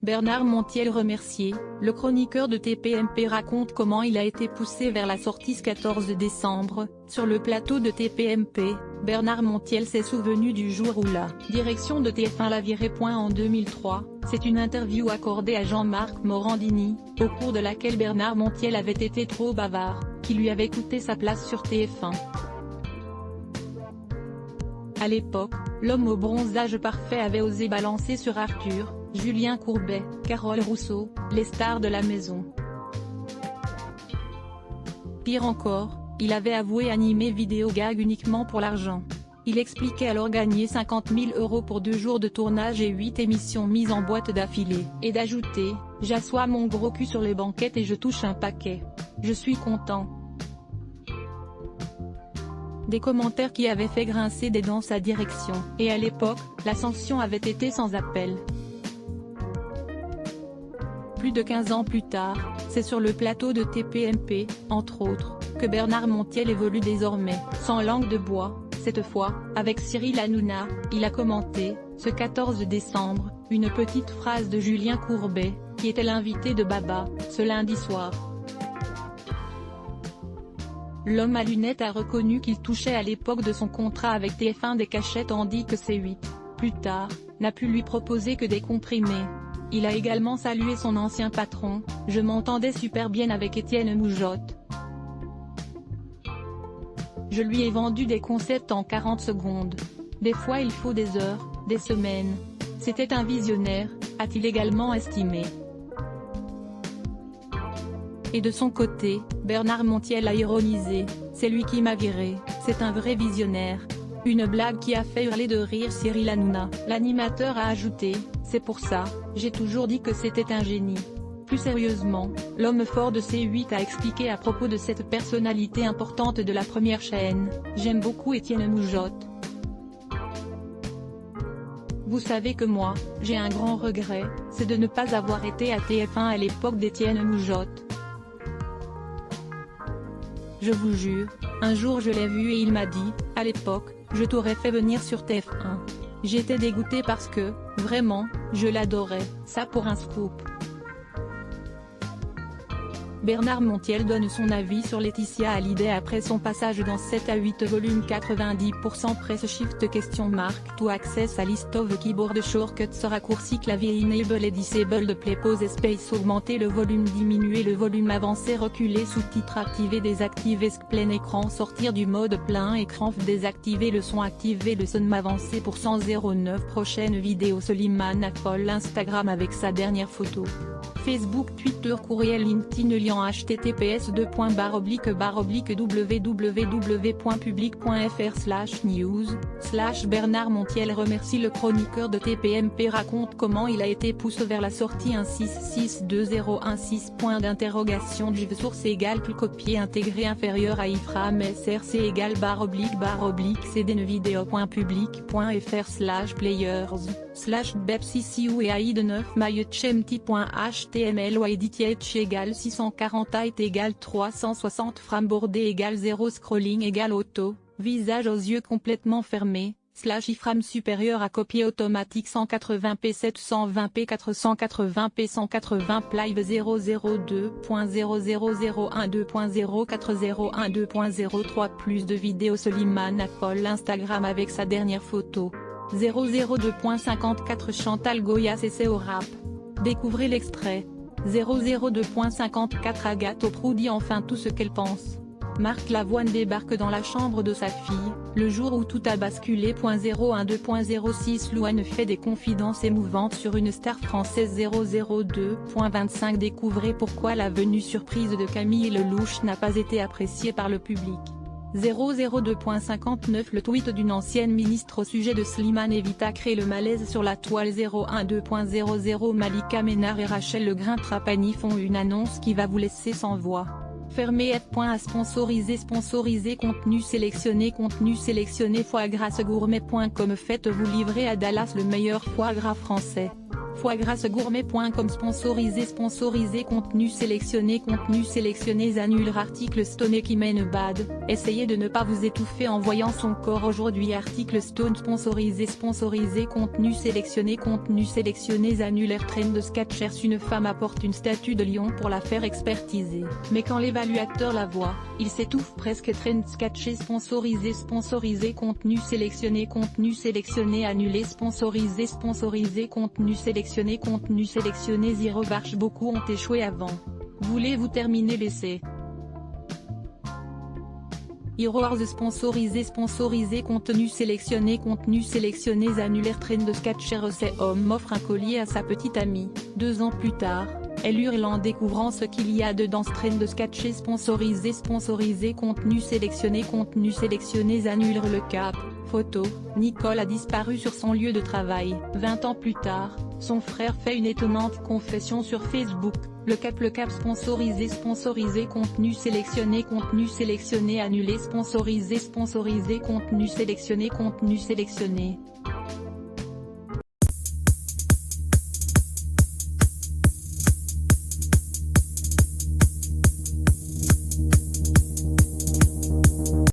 Bernard Montiel remercié, le chroniqueur de TPMP raconte comment il a été poussé vers la sortie ce 14 décembre. Sur le plateau de TPMP, Bernard Montiel s'est souvenu du jour où la direction de TF1 l'a viré. En 2003, c'est une interview accordée à Jean-Marc Morandini, au cours de laquelle Bernard Montiel avait été trop bavard, qui lui avait coûté sa place sur TF1. À l'époque, l'homme au bronzage parfait avait osé balancer sur Arthur, Julien Courbet, Carole Rousseau, les stars de la maison. Pire encore, il avait avoué animer Vidéogag uniquement pour l'argent. Il expliquait alors gagner 50 000 € pour 2 jours de tournage et 8 émissions mises en boîte d'affilée, et d'ajouter « J'assois mon gros cul sur les banquettes et je touche un paquet. Je suis content ». Des commentaires qui avaient fait grincer des dents sa direction, et à l'époque, la sanction avait été sans appel. Plus de 15 ans plus tard, c'est sur le plateau de TPMP, entre autres, que Bernard Montiel évolue désormais, sans langue de bois. Cette fois, avec Cyril Hanouna, il a commenté, ce 14 décembre, une petite phrase de Julien Courbet, qui était l'invité de Baba, ce lundi soir. L'homme à lunettes a reconnu qu'il touchait à l'époque de son contrat avec TF1 des cachets tandis que C8, plus tard, n'a pu lui proposer que des comprimés. Il a également salué son ancien patron, « Je m'entendais super bien avec Étienne Moujotte. Je lui ai vendu des concepts en 40 secondes. Des fois il faut des heures, des semaines. C'était un visionnaire », a-t-il également estimé. Et de son côté, Bernard Montiel a ironisé, « C'est lui qui m'a viré, c'est un vrai visionnaire ». Une blague qui a fait hurler de rire Cyril Hanouna. L'animateur a ajouté, « C'est pour ça, j'ai toujours dit que c'était un génie ». Plus sérieusement, l'homme fort de C8 a expliqué à propos de cette personnalité importante de la première chaîne, « J'aime beaucoup Étienne Moujotte. Vous savez que moi, j'ai un grand regret, c'est de ne pas avoir été à TF1 à l'époque d'Étienne Moujotte. Je vous jure, un jour je l'ai vu et il m'a dit, à l'époque, je t'aurais fait venir sur TF1. J'étais dégoûté parce que, vraiment, je l'adorais, ça pour un scoop. » Bernard Montiel donne son avis sur Laetitia Hallyday après son passage dans 7 à 8 volumes 90% presse shift question mark to access a list of keyboard shortcuts raccourci clavier enable et disable play pause espace augmenter le volume diminuer le volume avancer reculer sous-titres activer désactiver plein écran sortir du mode plein écran désactiver le son activer le son avancer pour 109 prochaine vidéo Soliman affole Instagram avec sa dernière photo. Facebook, Twitter, courriel, LinkedIn, lien https://www.public.fr/news/ Bernard Montiel remercie le chroniqueur de TPMP raconte comment il a été poussé vers la sortie 1662016 div source égale plus copier intégré inférieur à iframe src égale /cdnvideo.public.fr/players/bepsicu et aid 9 mychmti.html ou edit égale 640 height égale 360 frame bordé égale 0 scrolling égale auto, visage aux yeux complètement fermés, /iframe supérieur à copier automatique 180p 720p 480p 180 live 002.00012.04012.03 plus de vidéos Soliman affole Instagram avec sa dernière photo. 002.54 Chantal Goya cessé au rap. Découvrez l'extrait. 002.54 Agathe Oprou dit enfin tout ce qu'elle pense. Marc Lavoine débarque dans la chambre de sa fille, le jour où tout a basculé. 012.06 Louane fait des confidences émouvantes sur une star française. 002.25 Découvrez pourquoi la venue surprise de Camille Lelouch n'a pas été appréciée par le public. 002.59 Le tweet d'une ancienne ministre au sujet de Slimane Evita crée le malaise sur la toile. 012.00 Malika Ménard et Rachel Le Grain-Trapani font une annonce qui va vous laisser sans voix. Fermé F.A sponsoriser contenu sélectionné foie gras gourmet.com Faites-vous livrer à Dallas le meilleur foie gras français. Foiegrassegourmet.com sponsorisé contenu sélectionné annule article Stone qui mène bad, essayez de ne pas vous étouffer en voyant son corps aujourd'hui article Stone sponsorisé contenu sélectionné annule Airtrain de Skechers une femme apporte une statue de lion pour la faire expertiser, mais quand l'évaluateur la voit, il s'étouffe presque Train Skechers sponsorisé contenu sélectionné annulé sponsorisé contenu sélectionné zéro barche beaucoup ont échoué avant. Voulez-vous terminer l'essai? Heroes sponsorisé contenu sélectionné annule Airtrain de Skechers cet homme offre un collier à sa petite amie, 2 ans plus tard, elle hurle en découvrant ce qu'il y a dedans Train de Skechers sponsorisé contenu sélectionné annule le cap, photo, Nicole a disparu sur son lieu de travail. 20 ans plus tard, son frère fait une étonnante confession sur Facebook. Le cap sponsorisé contenu sélectionné annulé sponsorisé contenu sélectionné